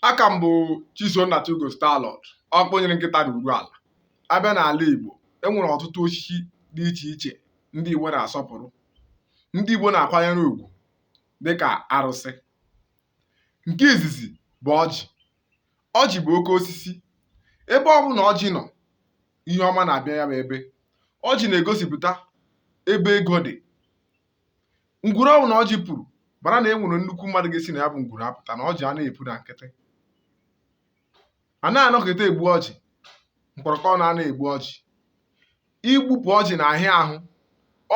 Aka m bụ Chisom Natugo Starlord, ọkpụnyere nkịta na uru ala. Abịa n'ala Igbo, e nwere ọtụtụ osisi dị iche iche ndị Igbo na-asọpụrụ, ndị Igbo na-akwanyere ùgwù dịka arụsị. Nke izizi bụ ọjị. Ọjị bụ oke osisi. Ebe ọ bụ na ọjị nọ, ihe ọma na-abịa ya bụ ebe. Ọjị na-egosipụta ebe ego dị. Ngwuru ọbụ na ọjị pụrụ, mara na e nwere nnukwu mmadụ ga-esi na ya bụ ngwuru apụta, na ọjị a na-epu na nkịtị. A na-anọkịta egbu ọjị, mkpọrọkọ na egbu ọjị. Igbupụ ọjị na-ahịa ahụ.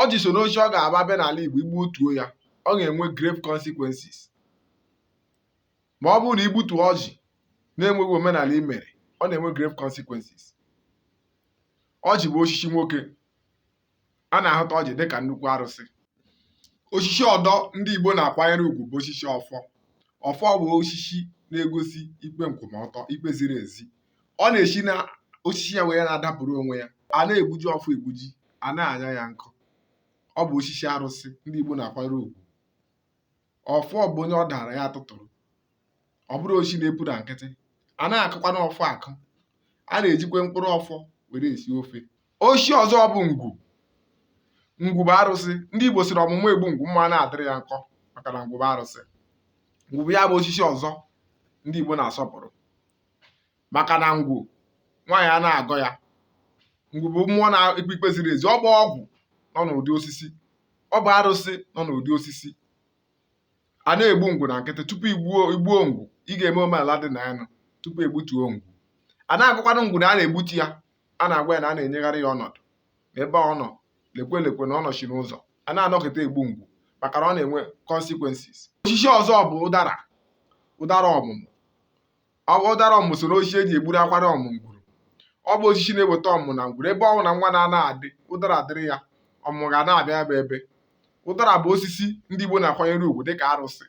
Ọjị so n'ochi ọ ga-aba abịa n'ala Igbo, igbutuo ya, ọ ga-enwe grave consequences. Ma ọ bụrụ na igbutuo ọjị na-enweghị omenala imere, ọ na-enwe grave consequences. Ọjị bụ osisi nwoke. A na-ahụta ọjị dịka nnukwu arụsị. Osisi ọdọ ndị Igbo na-akwanyere ùgwù bụ osisi ọfọ. Ọfọ bụ osisi na-egosi ikpe nkwụmọtọ, ikpe ziri ezi. Ọ na-esi na osisi ya wee na-adapụrụ onwe ya. A na-egbuji ọfọ egbuji, a na-anya ya nkụ. Ọ bụ osisi arụsị ndị Igbo na-akwanyere ùgwù. Ọfọ bụ onye ọ dara ya atụtụrụ. Ọ bụrụ osisi na-epu na nkịtị. A na-akụkwa n'ọfọ akụ. A na-ejikwa mkpụrụ ọfọ were esi ofe. Osisi ọzọ bụ ngwu. Ngwu bụ arụsị. Ndị Igbo sịrị ọmụmụ egbu ngwu mma na-adịrị ya nkọ maka na ngwu bụ arụsị. Ngwu bụ ya bụ osisi ọzọ ndị Igbo na-asọpụrụ. Maka na ngwu, nwaanyị a na-agọ ya. Ngwu bụ mmụọ na-ekpe ikpe ziri ezi. Ọ bụ ọgwụ nọ n'ụdị osisi. Ọ bụ arụsị nọ n'ụdị osisi. A na-egbu ngwu na nkịtị. Tupu igbuo ngwu, ị ga-eme omenala dị na ya nọ tupu egbutuo ngwu. A na-agụkwanụ ngwu na a na-egbutu ya. A na-agwa ya na a na-enyegharị ya ọnọdụ. Ebe ọ nọ, lekwe na ọ nọchi n'ụzọ. A na-anọkịta egbu ngwu maka na ọ na-enwe consequences. Osisi ọzọ bụ ụdara. Ụdara ọmụmụ. Ụdara ọmụmụ so n'osisi eji egburu akwara ọmụmụ ngwuru. Ọ bụ osisi na-eweta ọmụmụ na ngwuru. Ebe ọ bụ na nwa na-anaghị adị, ụdara dịrị ya, ọmụmụ ga na-abịa ebe ebe. Ụdara bụ osisi ndị Igbo na-akwanyere ùgwù dịka arụsị.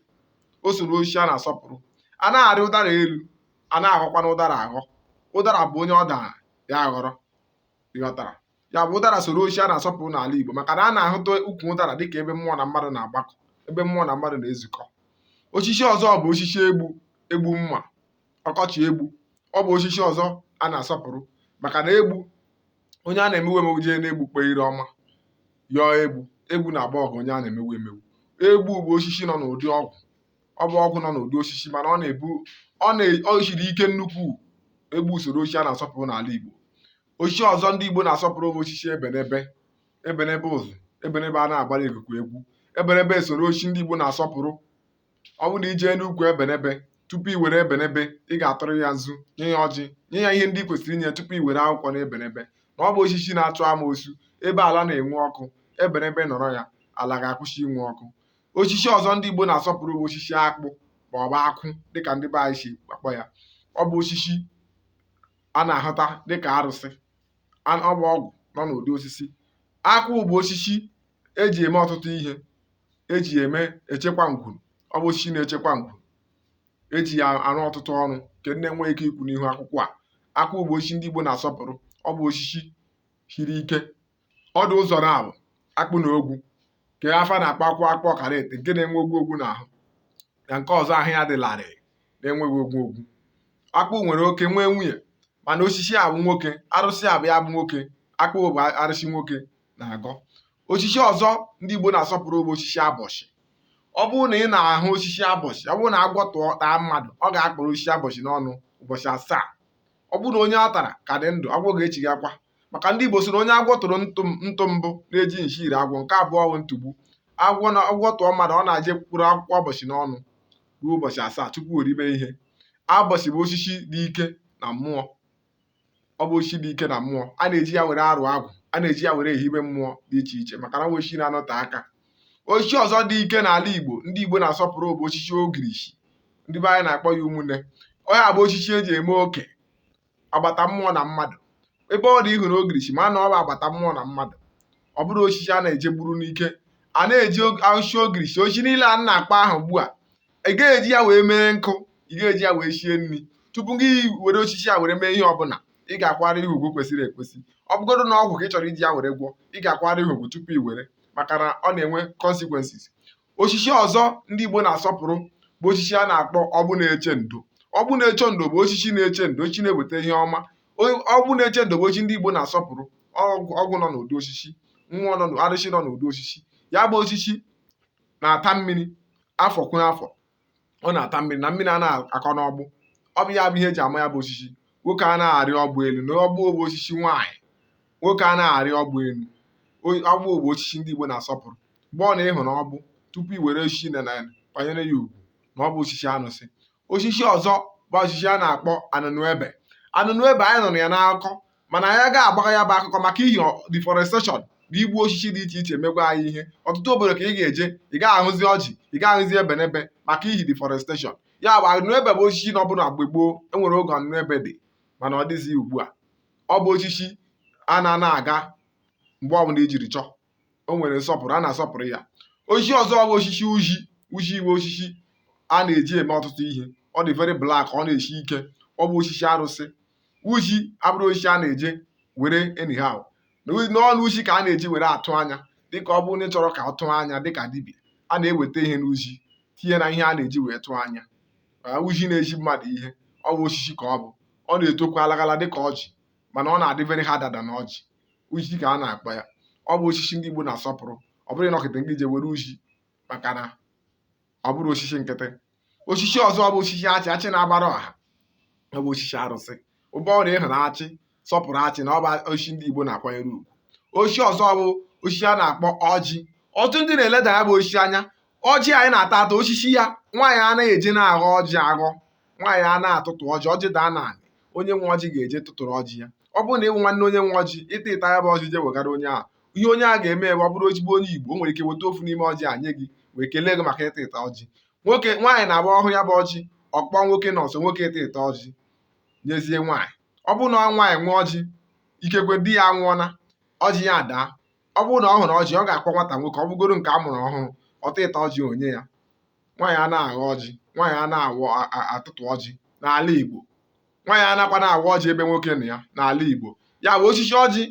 O so n'osisi a na-asọpụrụ. A na-arị ụdara elu, a na-aghọkwana ụdara aghọ. Ụdara bụ onye ọ dara ya aghọrọ. Ịghọtara? Ya bụ ụdara soro osisi a na-asọpụrụ n'ala Igbo maka na a na-ahụta ukwu ụdara dịka ebe mmụọ na mmadụ na-agbakọ, ebe mmụọ na mmadụ na-ezukọ. Osisi ọzọ bụ osisi egbu mma, ọkọchị egbu. Ọ bụ osisi ọzọ a na-asọpụrụ maka na egbu, onye a na-emewu emewu jee na-egbu kpe ire ọma, yọọ egbu na-agba ọgụ onye a na-emewu emewu. Egbu bụ osisi nọ n'ụdị ọgwụ. Ọ bụ ọgwụ nọ n'ụdị osisi mana ọ siri ike nnukwu. Egbu usoro osisi a na-asọpụrụ n'ala Igbo. Osisi ọzọ ndị Igbo na-asọpụrụ bụ osisi ebenebe. Ebenebe ụzụ. Ebenebe a na-agbara ikuku egwu. Ebenebe soro osisi ndị Igbo na-asọpụrụ. Ọ bụrụ na i jee n'ukwu ebenebe, tupu i were ebenebe, ị ga-atụrụ ya nzu, nye ya ọjị, nye ya ihe ndị i kwesịrị inye tupu i were akwụkwọ na ebenebe. Na ọ bụ osisi na-achụ amoosu. Ebe ala na-enwe ọkụ, ebenebe nọrọ ya, ala ga-akwụsị inwe ọkụ. Osisi ọzọ ndị Igbo na-asọpụrụ bụ osisi akpụ ma ọ bụ akwụ dịka ndị be anyị si akpọ ya. Ọ bụ osisi a na-ahụta dịka arụsị. Ọ bụ ọgwụ nọ n'ụdị osisi. Akwụ bụ osisi eji eme ọtụtụ ihe. Eji echekwa ngwuru. Ọ bụ osisi na-echekwa ngwuru. Eji ya arụ ọtụtụ ọrụ nke ndị enweghị ike ikwu n'ihu akwụkwọ a. Akwụ bụ osisi ndị Igbo na-asọpụrụ. Ọ bụ osisi siri ike. Ọ dị ụzọ na-abụ akpụ na ogwu. Nke afa na-akpọ akpụ ọkara ete, nke na-enwe ogwu n'ahụ. Na nke ọzọ ahụ ya dị larịị, na-enweghị ogwu. Akpụ nwere oke nwee nwunye. Mana osisi a bụ nwoke. Arụsị a bụ ya bụ nwoke. Akpụ bụ arụsị nwoke na-agọ. Osisi ọzọ ndị Igbo na-asọpụrụ bụ osisi abọshị. Ọ bụrụ na ị na-ahụ osisi abọshị, ọ bụrụ na agwọ taa mmadụ, ọ ga-akpọrọ osisi abọshị n'ọnụ ụbọchị 7. Ọ bụrụ na onye ọ tara ka dị ndụ, agwọ ga-echigakwa. Maka ndị Igbo so na onye agwọ tụrụ ntụ mbụ na-eji nshi iri agwọ. Nke abụọ bụ ntụgbu. Agwọ tụọ mmadụ, ọ na-eje kpụrụ akwụkwọ abọshị n'ọnụ ruo ụbọchị 7 tupu o ribe ihe. Abọshị bụ osisi dị ike na mmụọ. Ọ bụ osisi dị ike na mmụọ. A na-eji ya were arụ agwụ. A na-eji ya were ehibe mmụọ dị iche iche maka na osisi na-anọte aka. Osisi ọzọ dị ike n'ala Igbo ndị Igbo na-asọpụrụ bụ osisi ogirisi. Ndị be anyị na-akpọ ya ụmụnne. Ọ ya bụ osisi eji eme oke agbata mmụọ na mmadụ. Ebe ọ dị ihu na ogirisi ma na ọ bụ agbata mmụọ na mmadụ. Ọ bụrụ osisi a na-eje gburu n'ike. A na-eji osisi ogirisi. Osisi niile a na-akpọ aha ugbu a, ị ga-eji ya wee mee nkụ, ị ga-eji ya wee sie nri. Tupu gị were osisi a were mee ihe ọbụla, ị ga-akwara ihe ugwu kwesịrị ekwesị. Ọ bụgodu na ọgwụ ka ị chọrọ iji ya were gwọ, ị ga-akwara ihe ugwu tupu i were, maka na ọ na-enwe consequences. Osisi ọzọ ndị Igbo na-asọpụrụ bụ osisi a na-akpọ ọgbụ na-eche ndo. ọgbụ na-eche ndo bụ osisi na-eche ndo, osisi na-eweta ihe ọma. Ọgbụ na-eche ndo bụ osisi ndị Igbo na-asọpụrụ. Ọgwụ nọ n'ụdị osisi, mmụọ nọ arụsị nọ n'ụdị osisi. Ya bụ osisi na-ata mmiri afọ kwuru afọ, ọ na-ata mmiri na mmiri a na-akọ n'ọgbụ. Ọ bụ ya bụ ihe eji ama ya bụ osisi. Nwoke a na-arị ọgbụ elu na ọgbụ bụ osisi nwaanyị. Nwoke a na-arị ọgbụ elu. Ọgbụ bụ osisi ndị Igbo na-asọpụrụ. Mgbe ọ na-ịhụ na ọgbụ, tupu i were osisi na kwanyere ya ugwu na ọ bụ osisi arụsị. Osisi ọzọ bụ osisi a na-akpọ anụnụ ebe. Anụnụ ebe anyị nụrụ ya n'akụkọ, mana anyị agaghị agbagha ya bụ akụkọ maka ihi deforestation na igbu osisi dị iche iche emegwa anyị ihe. Ọtụtụ obodo ka ị ga-eje, ị gaghị ahụzi ọjị, ị gaghị ahụzi ebe n'ebe maka ihi deforestation. Ya bụ anụnụ ebe bụ osisi na ọbụla mgbe gboo enwere oge anụnụ ebe dị, mana ọ dịghịzi ugbu a. Ọ bụ osisi a na-aga mgbe ọbụla ijiri chọọ. O nwere nsọpụrụ, a na-asọpụrụ ya. Osisi ọzọ bụ osisi uji. Uji bụ osisi a na-eji eme ọtụtụ ihe. Ọ dị very black, ọ na-esi ike. Ọ bụ osisi arụsị. Uji abụrụ osisi a na-eje were anyhow. N'ọnụ uji ka a na-eji were atụ anya, dịka ọ bụrụ na ị chọrọ ka ọ tụọ anya dịka dibịa, a na-eweta ihe n'uji tinye na ihe a na-eji wee tụọ anya. Uji na-eji mmadụ ihe. Ọ bụ osisi ka ọ bụ. Ọ na-etokwa alagala dịka ọjị, mana ọ na-adị very harder than ọjị. Uji ka a na-akpọ ya. Ọ bụ osisi ndị Igbo na-asọpụrụ. Ọ bụrụ ịnọkịta nke ije were uji maka na ọ bụrụ osisi nkịtị. Osisi ọzọ bụ osisi achị. Achị na-agbara ọha. Ọ bụ osisi arụsị. Ụbọ ọ na-ịhụ na achị sọpụrụ achị na ọ bụ osisi ndị Igbo na-akwanyere ugwu. Osisi ọzọ bụ osisi a na-akpọ ọjị. Ọtụtụ ndị na-eleda ya bụ osisi anya. Ọjị anyị na-ata ata, osisi ya nwaanyị anaghị eje na-aghọ ọjị aghọ. Nwaanyị a na-atụtụ ọjị, ọjị daa n'ala. Onye nwe ọjị ga-eje tụtụrụ ọjị ya. Ọ bụrụ na ịwụ nwanne onye nwe ọjị, ịta ya bụ ọjị je wegara onye ahụ. Ihe onye a ga-eme ebe ọ bụrụ ozigbo onye Igbo, o nwere ike weta ofu n'ime ọjị a nye gị wee kelee gị maka ịta ọjị. Nwaanyị na-agba ọhụ ya bụ ọjị, ọkpọ nwoke nọ nso, nwoke ịta ọjị nyezie nwaanyị. Ọ bụrụ na nwaanyị nwee ọjị, ikekwe di ya nwụọna, ọjị ya daa. Ọ bụrụ na ọ hụrụ ọjị, ọ ga-akpọ nwata nwoke, ọ bụgoro nke a mụrụ ọhụrụ, ọta ịta ọjị onye ya. Nwaanyị a na-aghọ ọjị, nwaanyị a na-awọ atụtụ ọjị n'ala Igbo. Nwaanyị a nakwa na-aghọ ọjị ebe nwoke nọ ya n'ala Igbo. Ya bụ osisi ọjị,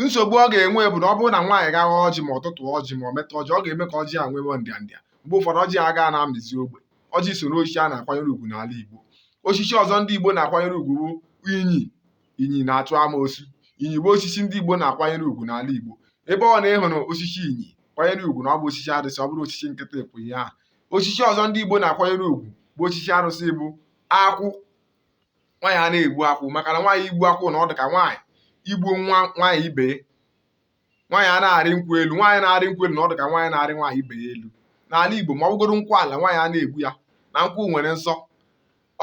nsogbu ọ ga-enwe bụ na ọ bụrụ na nwaanyị ga-aghọ ọjị ma ọtụtụ ọjị ma ọ metụ ọjị, ọ ga-eme ka ọjị a nwewe ndịa. Mgbe ụfọdụ ọjị a gaa na-amịzi ogbe. Ọjị so n'osisi a na-akwanyere ugwu n'ala Igbo. Osisi ọzọ ndị Igbo na-akwanyere ugwu bụ inyi. Inyi na-atụ amoosu. Inyi bụ osisi ndị Igbo na-akwanyere ugwu n'ala Igbo. Ebe ọ na-ịhụrụ osisi inyi kwanyere ugwu na ọ bụ osisi arụsị, ọ bụrụ osisi nkịtị ekwu ihe ahụ. Osisi ọzọ ndị Igbo na-akwanyere ugwu bụ osisi arụsị bụ akwụ. Nwaanyị a na-egbu akwụ maka na nwaanyị igbu akwụ na ọ dị ka nwaanyị igbu nwaanyị ibe. Nwaanyị a na-arị nkwụ elu. Nwaanyị na-arị nkwụ elu na ọ dị ka nwaanyị na-arị nwaanyị ibe ya elu. N'ala Igbo ma ọ bụgoro nkwụ ala, nwaanyị a na-egbu ya na nkwụ nwere nsọ.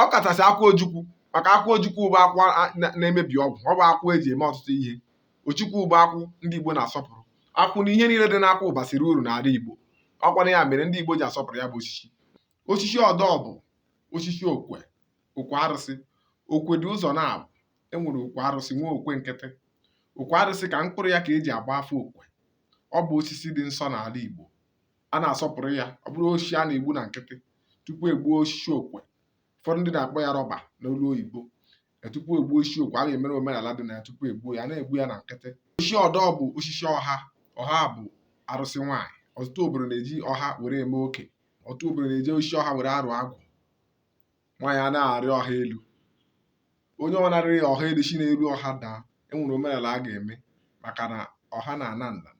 Ọ kachasị akwụ ojukwu, maka akwụ ojukwu bụ akwụ na-emebi ọgwụ. Ọ bụ akwụ eji eme ọtụtụ ihe. Ojukwu bụ akwụ ndị Igbo na-asọpụrụ. Akwụ na ihe niile dị n'akwụ basiri uru n'ala Igbo. Ọkwana ya mere ndị Igbo ji asọpụrụ ya bụ osisi. Osisi ọdọ bụ osisi okwe. Okwe arụsị. Okwe dị ụzọ na-abụ. Enwere okwe arụsị nwee okwe nkịtị. Okwe arụsị ka mkpụrụ ya ka eji agba afọ okwe. Ọ bụ osisi dị nsọ n'ala Igbo. A na-asọpụrụ ya. Ọ bụrụ osisi a na-egbu na nkịtị tupu egbuo osisi okwe. Ụfọdụ ndị na-akpọ ya rọba n'olu oyibo. Tupu egbuo osisi okwe, a ga-emere omenala dị na ya tupu egbuo ya, na-egbu ya na nkịtị. Osisi ọdọ bụ osisi ọha. Ọha bụ arụsị nwaanyị. Ọtụtụ obodo na-eji ọha were eme oke. Ọtụtụ obodo na-eji osisi ọha were arụ agwụ. Nwaanyị a na-arị ọha elu. Onye ọ na-arịrị ọha elu si n'elu ọha daa, enwere omenala a ga-eme maka na ọha na-ana nda.